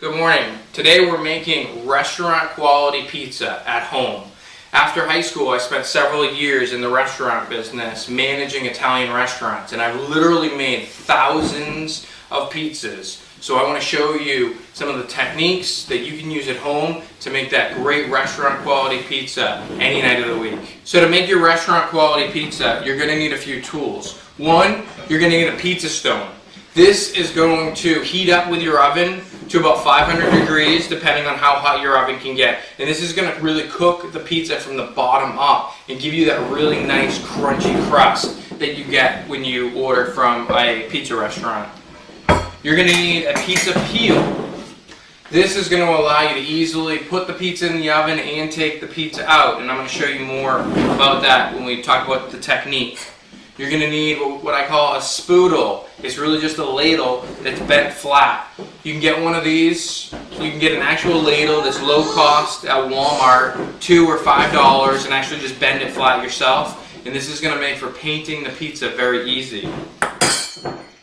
Good morning. Today we're making restaurant quality pizza at home. After high school, I spent several years in the restaurant business managing Italian restaurants, and I've literally made thousands of pizzas. So I want to show you some of the techniques that you can use at home to make that great restaurant quality pizza any night of the week. So to make your restaurant quality pizza, you're going to need a few tools. One, you're going to need a pizza stone. This is going to heat up with your oven to about 500 degrees, depending on how hot your oven can get. And this is going to really cook the pizza from the bottom up and give you that really nice crunchy crust that you get when you order from a pizza restaurant. You're going to need a pizza peel. This is going to allow you to easily put the pizza in the oven and take the pizza out. And I'm going to show you more about that when we talk about the technique. You're going to need what I call a spoodle. It's really just a ladle that's bent flat. You can get one of these. You can get an actual ladle that's low cost at Walmart, $2 or $5, and actually just bend it flat yourself. And this is going to make for painting the pizza very easy.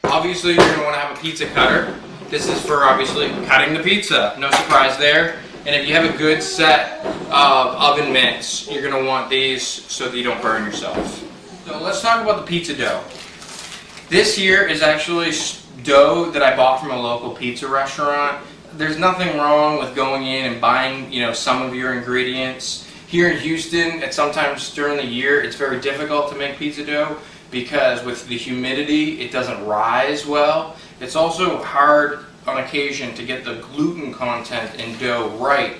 Obviously, you're going to want to have a pizza cutter. This is for obviously cutting the pizza. No surprise there. And if you have a good set of oven mitts, you're going to want these so that you don't burn yourself. So let's talk about the pizza dough. This here is actually dough that I bought from a local pizza restaurant. There's nothing wrong with going in and buying, some of your ingredients. Here in Houston, at sometimes during the year, it's very difficult to make pizza dough because with the humidity, it doesn't rise well. It's also hard on occasion to get the gluten content in dough right,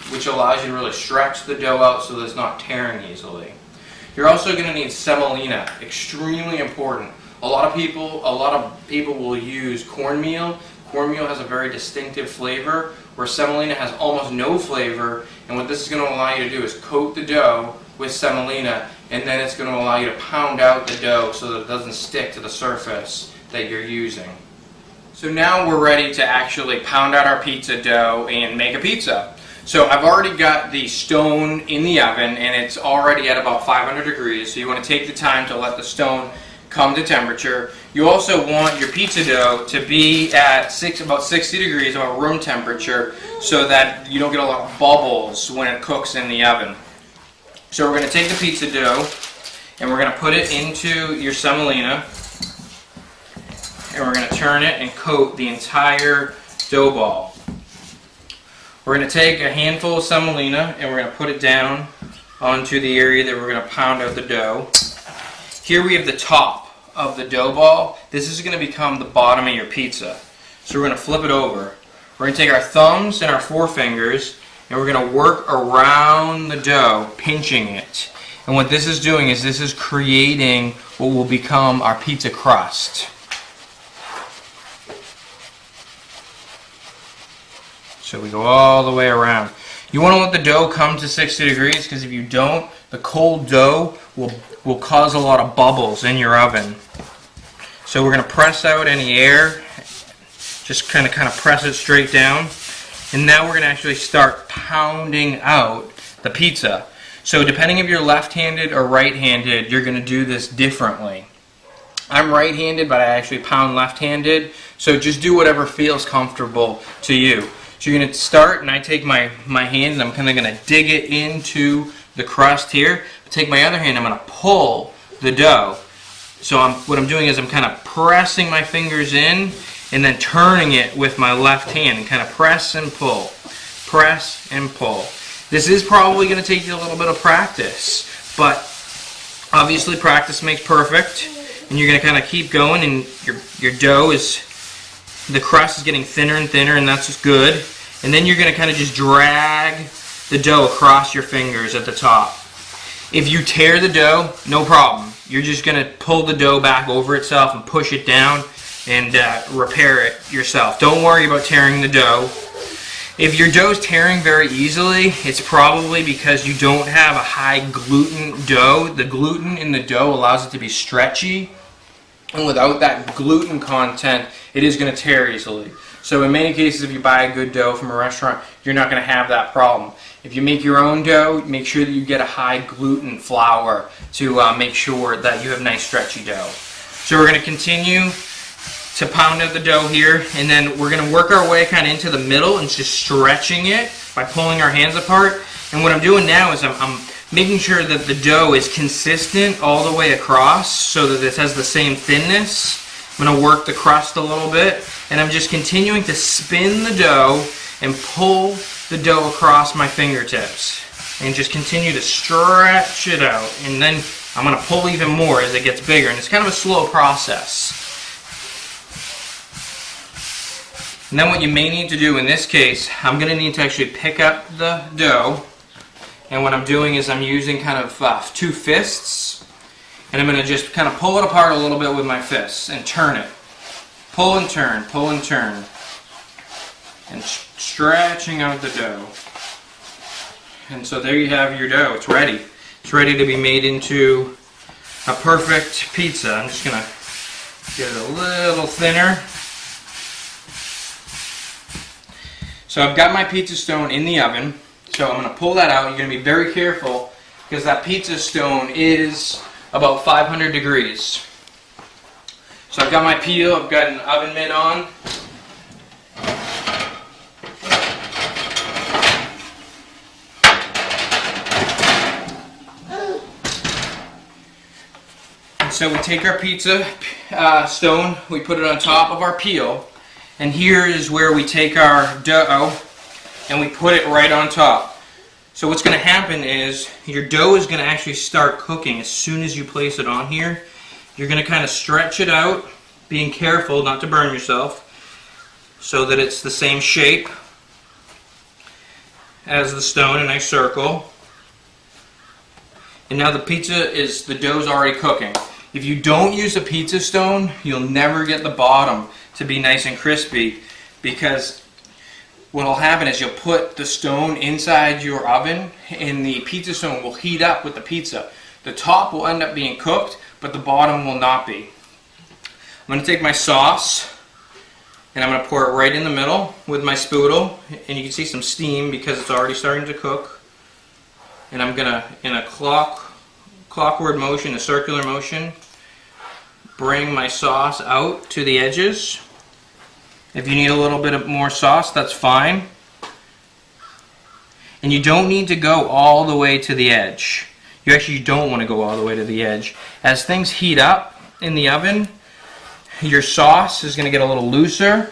which allows you to really stretch the dough out so that it's not tearing easily. You're also going to need semolina, extremely important. A lot of people will use cornmeal. Cornmeal has a very distinctive flavor, where semolina has almost no flavor. And what this is going to allow you to do is coat the dough with semolina, and then it's going to allow you to pound out the dough so that it doesn't stick to the surface that you're using. So now we're ready to actually pound out our pizza dough and make a pizza. So I've already got the stone in the oven, and it's already at about 500 degrees. So you want to take the time to let the stone come to temperature. You also want your pizza dough to be at about 60 degrees, about room temperature, so that you don't get a lot of bubbles when it cooks in the oven. So we're going to take the pizza dough, and we're going to put it into your semolina, and we're going to turn it and coat the entire dough ball. We're going to take a handful of semolina and we're going to put it down onto the area that we're going to pound out the dough. Here we have the top of the dough ball. This is going to become the bottom of your pizza. So we're going to flip it over. We're going to take our thumbs and our forefingers and we're going to work around the dough, pinching it. And what this is doing is this is creating what will become our pizza crust. So we go all the way around. You want to let the dough come to 60 degrees because if you don't, the cold dough will cause a lot of bubbles in your oven. So we're going to press out any air, just kind of press it straight down. And now we're going to actually start pounding out the pizza. So depending if you're left-handed or right-handed, you're going to do this differently. I'm right-handed, but I actually pound left-handed. So just do whatever feels comfortable to you. So you're going to start, and I take my hand and I'm kind of going to dig it into the crust here. Take my other hand, I'm going to pull the dough. So what I'm doing is I'm kind of pressing my fingers in and then turning it with my left hand and kind of press and pull. Press and pull. This is probably going to take you a little bit of practice, but obviously practice makes perfect. And you're going to kind of keep going, and your dough the crust is getting thinner and thinner, and that's just good. And then you're going to kind of just drag the dough across your fingers at the top. If you tear the dough, no problem. You're just going to pull the dough back over itself and push it down and repair it yourself. Don't worry about tearing the dough. If your dough is tearing very easily, it's probably because you don't have a high gluten dough. The gluten in the dough allows it to be stretchy. And without that gluten content, it is going to tear easily. So in many cases, if you buy a good dough from a restaurant, you're not going to have that problem. If you make your own dough, make sure that you get a high gluten flour to make sure that you have nice stretchy dough. So we're going to continue to pound out the dough here, and then we're going to work our way kind of into the middle and just stretching it by pulling our hands apart. And what I'm doing now is I'm making sure that the dough is consistent all the way across so that it has the same thinness. I'm going to work the crust a little bit, and I'm just continuing to spin the dough and pull the dough across my fingertips and just continue to stretch it out. And then I'm going to pull even more as it gets bigger, and it's kind of a slow process. And then what you may need to do in this case, I'm going to need to actually pick up the dough, and what I'm doing is I'm using kind of 2 fists, and I'm going to just kind of pull it apart a little bit with my fists and turn it. Pull and turn, and stretching out the dough. And so there you have your dough. It's ready. It's ready to be made into a perfect pizza. I'm just going to get it a little thinner. So I've got my pizza stone in the oven. So I'm going to pull that out. You're going to be very careful because that pizza stone is about 500 degrees. So I've got my peel. I've got an oven mitt on. So we take our pizza stone, we put it on top of our peel, and here is where we take our dough and we put it right on top. So what's going to happen is your dough is going to actually start cooking as soon as you place it on here. You're going to kind of stretch it out, being careful not to burn yourself, so that it's the same shape as the stone, a nice circle. And now the dough's already cooking. If you don't use a pizza stone, you'll never get the bottom to be nice and crispy, because what will happen is you'll put the stone inside your oven and the pizza stone will heat up with the pizza. The top will end up being cooked, but the bottom will not be. I'm going to take my sauce and I'm going to pour it right in the middle with my spoodle, and you can see some steam because it's already starting to cook. And I'm going to, in a clockward motion, a circular motion, bring my sauce out to the edges. If you need a little bit of more sauce, that's fine. And you don't need to go all the way to the edge. You actually don't want to go all the way to the edge. As things heat up in the oven, your sauce is going to get a little looser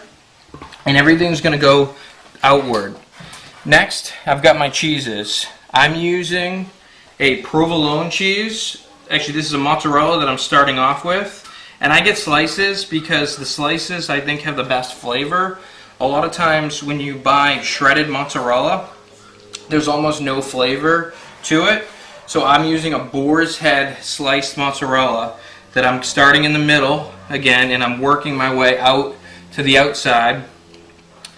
and everything's going to go outward. Next, I've got my cheeses. I'm using a provolone cheese. Actually, this is a mozzarella that I'm starting off with. And I get slices because the slices, I think, have the best flavor. A lot of times when you buy shredded mozzarella, there's almost no flavor to it. So I'm using a boar's head sliced mozzarella that I'm starting in the middle again, and I'm working my way out to the outside.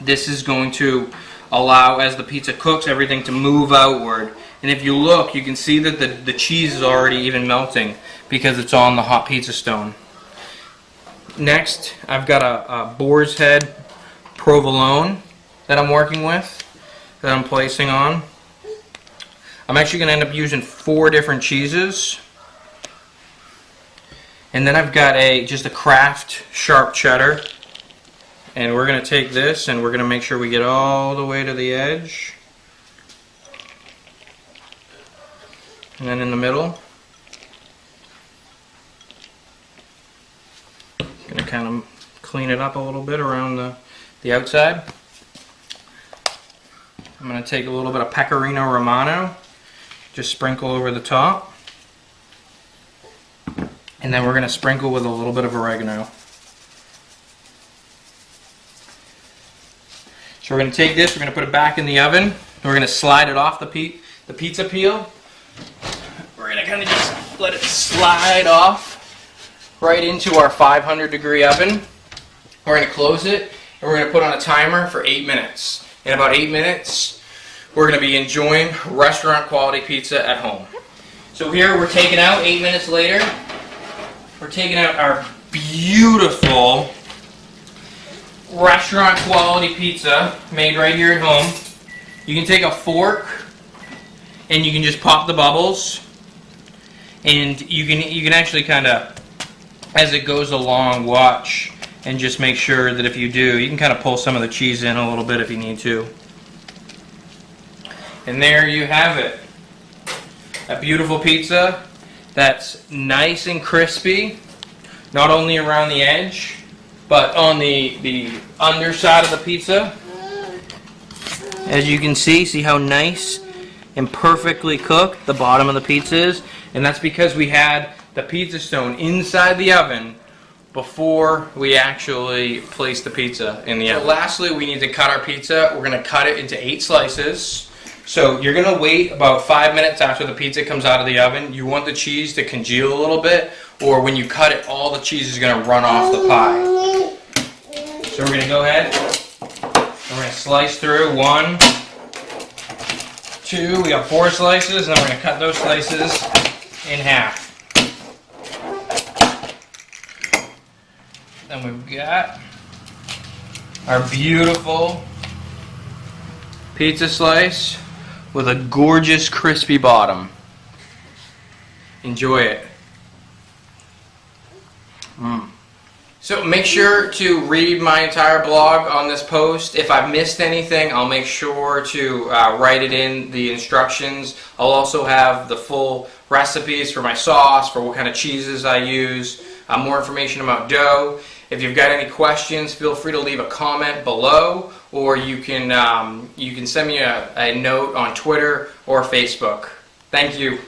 This is going to allow, as the pizza cooks, everything to move outward. And if you look, you can see that the cheese is already even melting because it's on the hot pizza stone. Next, I've got a boar's head provolone that I'm working with, that I'm placing on. I'm actually going to end up using 4 different cheeses. And then I've got just a Kraft sharp cheddar. And we're going to take this and we're going to make sure we get all the way to the edge. And then in the middle. Going to kind of clean it up a little bit around the outside. I'm going to take a little bit of Pecorino Romano, just sprinkle over the top. And then we're going to sprinkle with a little bit of oregano. So we're going to take this, we're going to put it back in the oven. We're going to slide it off the pizza peel. We're going to kind of just let it slide off right into our 500 degree oven. We're going to close it and we're going to put on a timer for 8 minutes. In about 8 minutes, we're going to be enjoying restaurant quality pizza at home. So here we're taking out, 8 minutes later, we're taking out our beautiful restaurant quality pizza made right here at home. You can take a fork and you can just pop the bubbles, and you can actually kind of, as it goes along, watch and just make sure that if you do, you can kind of pull some of the cheese in a little bit if you need to. And there you have it. A beautiful pizza that's nice and crispy, not only around the edge, but on the underside of the pizza. As you can see how nice and perfectly cooked the bottom of the pizza is. And that's because we had the pizza stone inside the oven before we actually placed the pizza in the oven. So lastly, we need to cut our pizza. We're going to cut it into 8 slices. So you're going to wait about 5 minutes after the pizza comes out of the oven. You want the cheese to congeal a little bit, or when you cut it, all the cheese is going to run off the pie. So we're going to go ahead, we're going to slice through 1, 2, we got 4 slices, and then we're going to cut those slices in half. Then we've got our beautiful pizza slice with a gorgeous crispy bottom. Enjoy it. So make sure to read my entire blog on this post. If I've missed anything, I'll make sure to write it in the instructions. I'll also have the full recipes for my sauce, for what kind of cheeses I use, more information about dough. If you've got any questions, feel free to leave a comment below, or you can send me a note on Twitter or Facebook. Thank you.